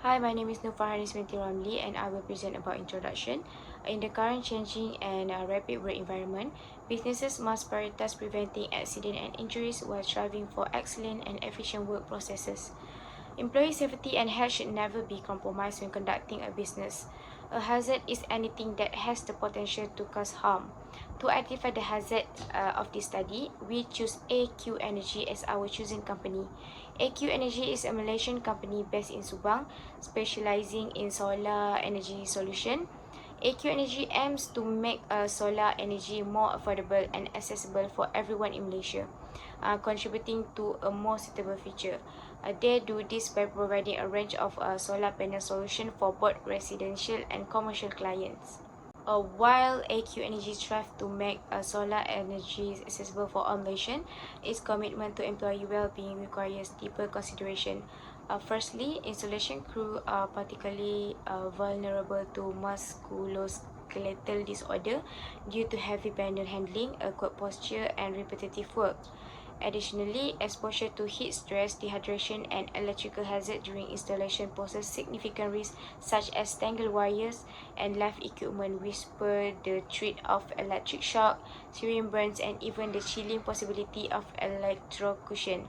Hi, my name is Nurfahanis Binti Ramli and I will present about introduction. In the current changing and rapid work environment, businesses must prioritize preventing accident and injuries while striving for excellent and efficient work processes. Employee safety and health should never be compromised when conducting a business. A hazard is anything that has the potential to cause harm. To identify the hazard of this study, we choose AQ Energy as our chosen company. AQ Energy is a Malaysian company based in Subang, specializing in solar energy solution. AQ Energy aims to make solar energy more affordable and accessible for everyone in Malaysia, contributing to a more suitable future. They do this by providing a range of solar panel solutions for both residential and commercial clients. While AQ Energy strives to make solar energy accessible for all Malaysians, its commitment to employee well-being requires deeper consideration. Firstly, installation crew are particularly vulnerable to musculoskeletal disorder due to heavy panel handling, awkward posture, and repetitive work. Additionally, exposure to heat stress, dehydration, and electrical hazard during installation poses significant risks such as tangled wires and live equipment, whisper the threat of electric shock, serious burns, and even the chilling possibility of electrocution.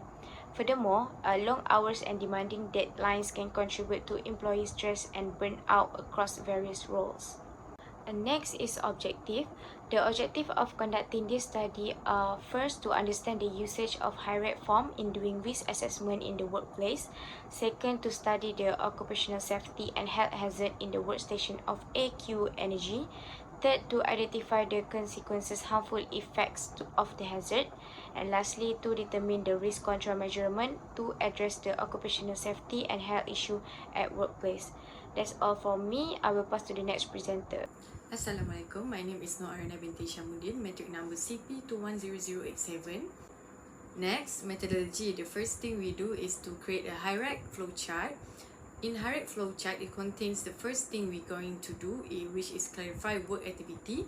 Furthermore, long hours and demanding deadlines can contribute to employee stress and burnout across various roles. And next is objective. The objective of conducting this study are first to understand the usage of hierarchy form in doing risk assessment in the workplace. Second, to study the occupational safety and health hazard in the workstation of AQ Energy. Third, to identify the consequences, harmful effects of the hazard. And lastly, to determine the risk control measurement to address the occupational safety and health issue at workplace. That's all from me. I will pass to the next presenter. Assalamualaikum, my name is Noarina binti Syamuddin, metric number CP210087. Next, methodology. The first thing we do is to create a hierarchy flowchart. In hierarchy flowchart, it contains the first thing we're going to do, which is clarify work activity,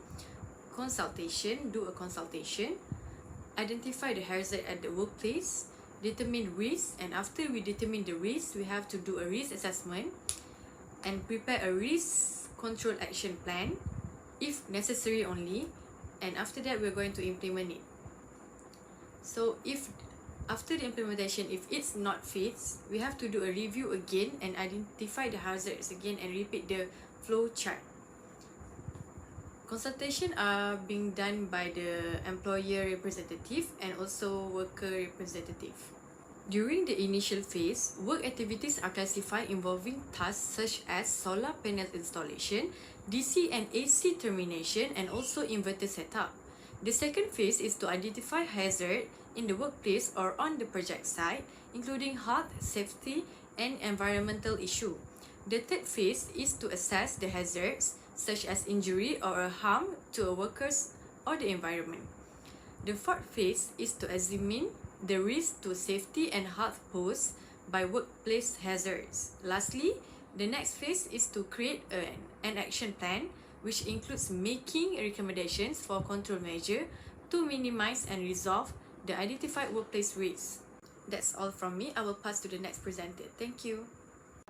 consultation, do a consultation, identify the hazard at the workplace, determine risk, and after we determine the risk, we have to do a risk assessment and prepare a risk control action plan, if necessary only, and after that we're going to implement it. So if after the implementation, if it's not fits, we have to do a review again and identify the hazards again and repeat the flow chart. Consultation are being done by the employer representative and also worker representative. During the initial phase, work activities are classified involving tasks such as solar panel installation, DC and AC termination, and also inverter setup. The second phase is to identify hazard in the workplace or on the project site, including health, safety, and environmental issue. The third phase is to assess the hazards such as injury or a harm to a workers or the environment. The fourth phase is to examine the risk to safety and health posed by workplace hazards. Lastly, the next phase is to create an action plan, which includes making recommendations for control measure to minimize and resolve the identified workplace risks. That's all from me. I will pass to the next presenter. Thank you.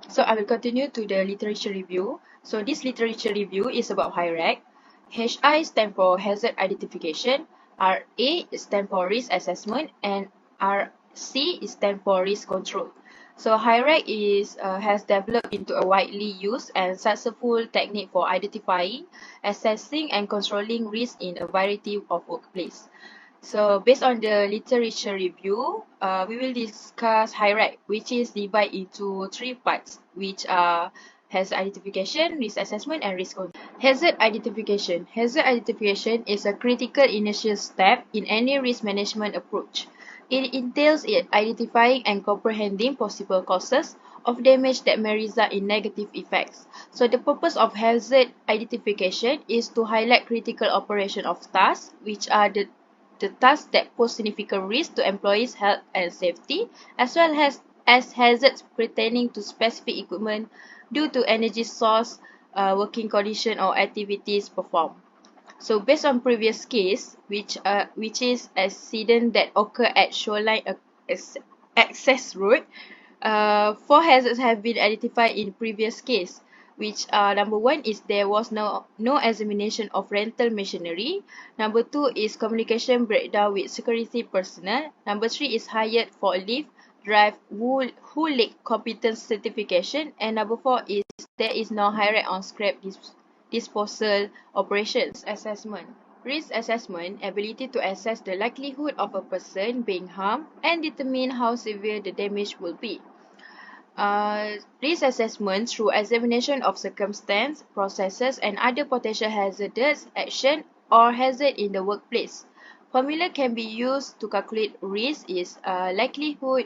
So I will continue to the literature review. So this literature review is about hierarchy. HI stands for hazard identification, RA stands for risk assessment, and RC stands for risk control. So hierarchy has developed into a widely used and successful technique for identifying, assessing, and controlling risk in a variety of workplaces. So based on the literature review, we will discuss hierarchy, which is divided into three parts, which are hazard identification, risk assessment, and risk control. Hazard identification. Hazard identification is a critical initial step in any risk management approach. It entails identifying and comprehending possible causes of damage that may result in negative effects. So the purpose of hazard identification is to highlight critical operation of tasks, which are the tasks that pose significant risk to employees' health and safety, as well as hazards pertaining to specific equipment due to energy source, working condition, or activities performed. So based on previous case, which is accident that occur at shoreline access road, Four hazards have been identified in previous case, which number one is there was no examination of rental machinery. Number two is communication breakdown with security personnel. Number three is hired for leave, drive, who lack competence certification. And number four is there is no hire on scrap disposal operations. Assessment. Risk assessment, ability to assess the likelihood of a person being harmed and determine how severe the damage will be. Risk assessment through examination of circumstance, processes, and other potential hazardous action or hazard in the workplace. Formula can be used to calculate risk is likelihood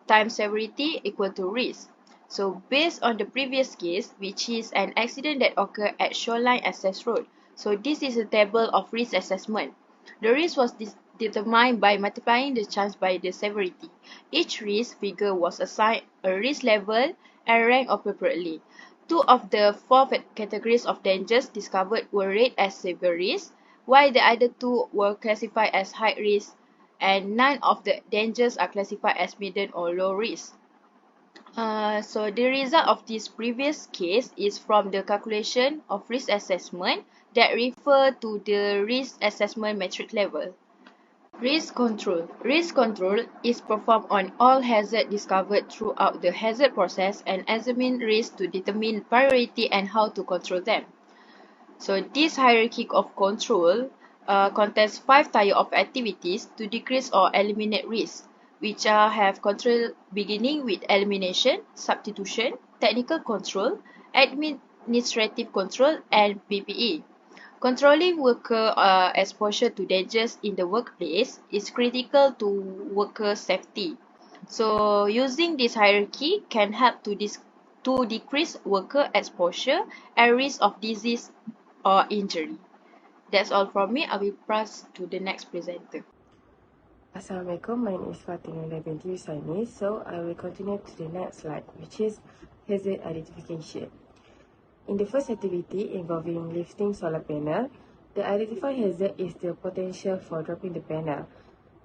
times severity equal to risk. So based on the previous case, which is an accident that occurred at Shoreline Access Road. So this is a table of risk assessment. The risk was determined by multiplying the chance by the severity. Each risk figure was assigned a risk level and ranked appropriately. Two of the four categories of dangers discovered were rated as severe risk, while the other two were classified as high risk, and none of the dangers are classified as medium or low risk. So the result of this previous case is from the calculation of risk assessment that refer to the risk assessment metric level. Risk control. Risk control is performed on all hazards discovered throughout the hazard process and examine risks to determine priority and how to control them. So this hierarchy of control contains 5 tiers of activities to decrease or eliminate risk, which have control beginning with elimination, substitution, technical control, administrative control, and PPE. Controlling worker exposure to dangers in the workplace is critical to worker safety. So using this hierarchy can help to decrease worker exposure and risk of disease or injury. That's all from me. I will pass to the next presenter. Assalamualaikum, my name is Fatima binti Husaini. So I will continue to the next slide, which is hazard identification. In the first activity involving lifting solar panel, the identified hazard is the potential for dropping the panel.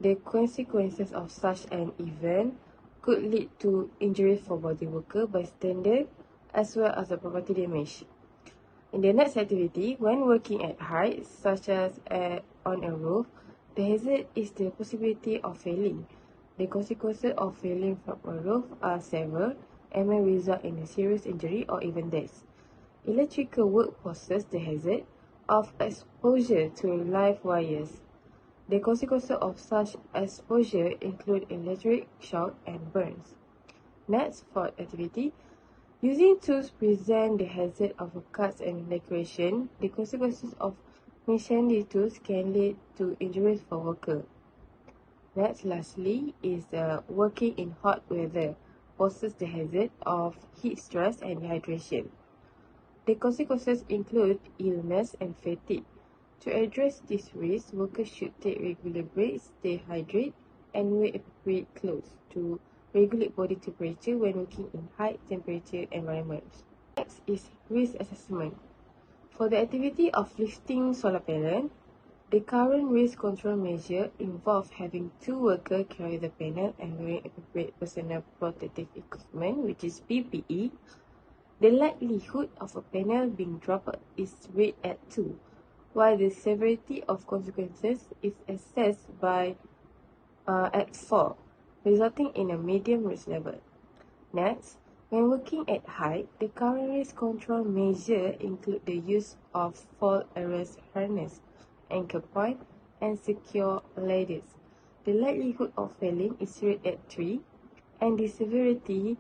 The consequences of such an event could lead to injuries for body worker, bystander, as well as the property damage. In the next activity, when working at heights, such as on a roof, the hazard is the possibility of failing. The consequences of failing from a roof are several and may result in a serious injury or even death. Electrical work poses the hazard of exposure to live wires. The consequences of such exposure include electric shock and burns. Next, fourth activity. Using tools present the hazard of cuts and lacration. The consequences of mishandling tools can lead to injuries for worker. Next, lastly, is working in hot weather poses the hazard of heat stress and dehydration. The consequences include illness and fatigue. To address this risk, workers should take regular breaks, stay hydrated, and wear appropriate clothes to regulate body temperature when working in high temperature environments. Next is risk assessment. For the activity of lifting solar panel, the current risk control measure involves having 2 workers carry the panel and wearing appropriate personal protective equipment, which is PPE. The likelihood of a panel being dropped is rated at 2, while the severity of consequences is assessed at 4, resulting in a medium risk level. Next, when working at height, the current risk control measure include the use of fall arrest harness, anchor point, and secure ladders. The likelihood of failing is rated at 3, and the severity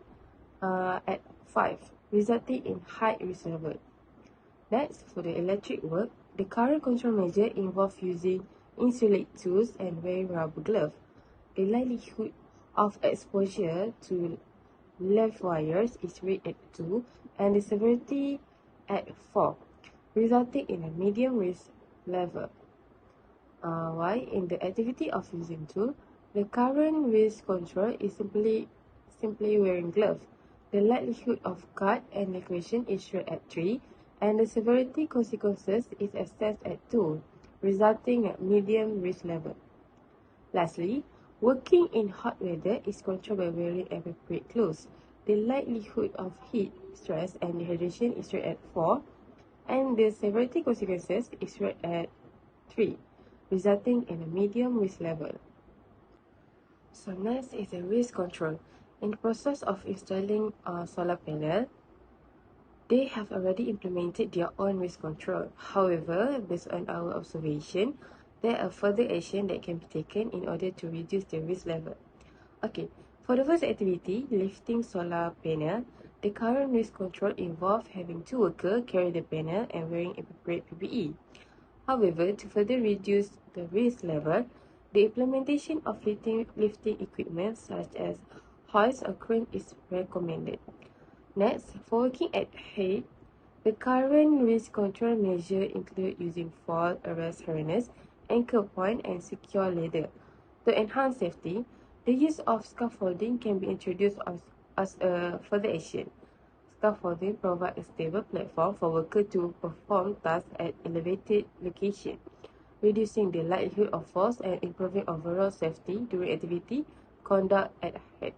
at 5, resulting in high risk level. Next, for the electric work, the current control measure involves using insulated tools and wearing rubber gloves. The likelihood of exposure to live wires is rated at 2 and the severity at 4, resulting in a medium risk level. While in the activity of using tool, the current risk control is simply wearing gloves. The likelihood of cut and lacration is rated at 3 and the severity consequences is assessed at 2, resulting at medium risk level. Lastly, Working in hot weather is controlled by wearing appropriate clothes. The likelihood of heat, stress, and dehydration is rated at 4, and the severity consequences is rated at 3, resulting in a medium risk level. So next is the risk control. In the process of installing a solar panel, they have already implemented their own risk control. However, based on our observation, there are further action that can be taken in order to reduce the risk level. Okay, for the first activity, lifting solar panel, the current risk control involves having 2 workers carry the panel and wearing appropriate PPE. However, to further reduce the risk level, the implementation of lifting equipment such as hoist or crane is recommended. Next, for working at height, the current risk control measures include using fall arrest harness, anchor point, and secure ladder. To enhance safety, the use of scaffolding can be introduced as a further action. Scaffolding provides a stable platform for workers to perform tasks at elevated location, reducing the likelihood of falls and improving overall safety during activity conduct at height.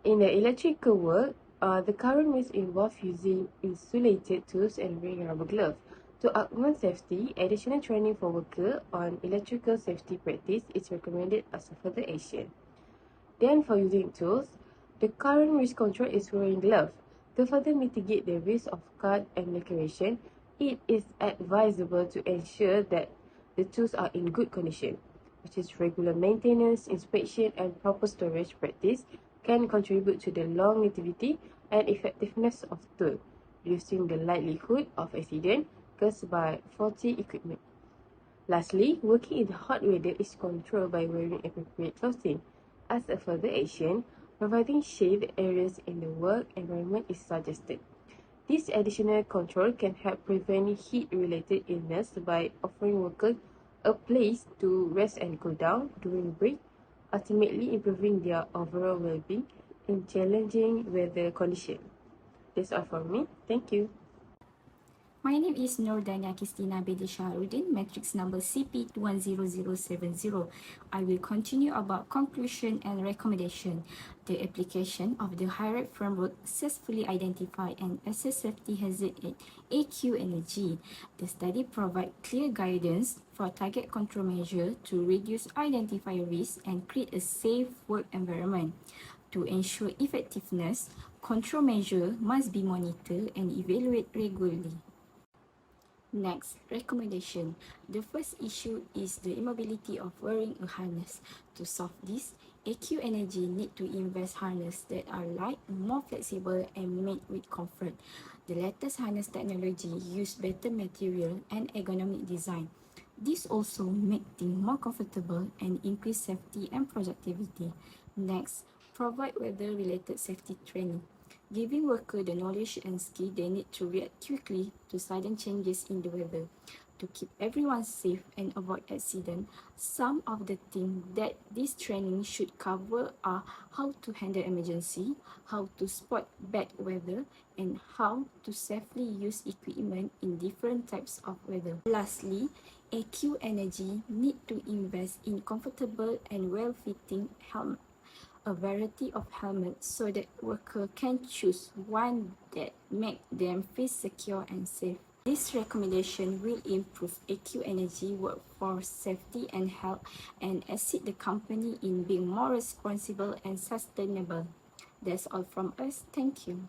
In the electrical work, the current risk involves using insulated tools and wearing rubber gloves. To augment safety, additional training for workers on electrical safety practice is recommended as a further action. Then for using tools, the current risk control is wearing gloves. To further mitigate the risk of cut and laceration, it is advisable to ensure that the tools are in good condition, which is regular maintenance, inspection, and proper storage practice can contribute to the longevity and effectiveness of the tool, reducing the likelihood of accident caused by faulty equipment. Lastly, working in hot weather is controlled by wearing appropriate clothing. As a further action, providing shade areas in the work environment is suggested. This additional control can help prevent heat-related illness by offering workers a place to rest and cool down during break, ultimately improving their overall well-being in challenging weather conditions. That's all from me. Thank you. My name is Nordania Kistina Bedi Shahrudin, matrix number CP210070. I will continue about conclusion and recommendation. The application of the hierarchy framework successfully identified and assess safety hazard at AQ Energy. The study provides clear guidance for target control measure to reduce identified risk and create a safe work environment. To ensure effectiveness, control measure must be monitored and evaluated regularly. Next, recommendation. The first issue is the immobility of wearing a harness. To solve this, AQ Energy need to invest harness that are light, more flexible, and made with comfort. The latest harness technology use better material and ergonomic design. This also make things more comfortable and increase safety and productivity. Next, provide weather-related safety training, giving workers the knowledge and skill they need to react quickly to sudden changes in the weather. To keep everyone safe and avoid accident, some of the things that this training should cover are how to handle emergency, how to spot bad weather, and how to safely use equipment in different types of weather. Lastly, AQ Energy need to invest in comfortable and well-fitting helmet, a variety of helmets so that workers can choose one that make them feel secure and safe. This recommendation will improve AQ Energy workforce safety and health and assist the company in being more responsible and sustainable. That's all from us. Thank you.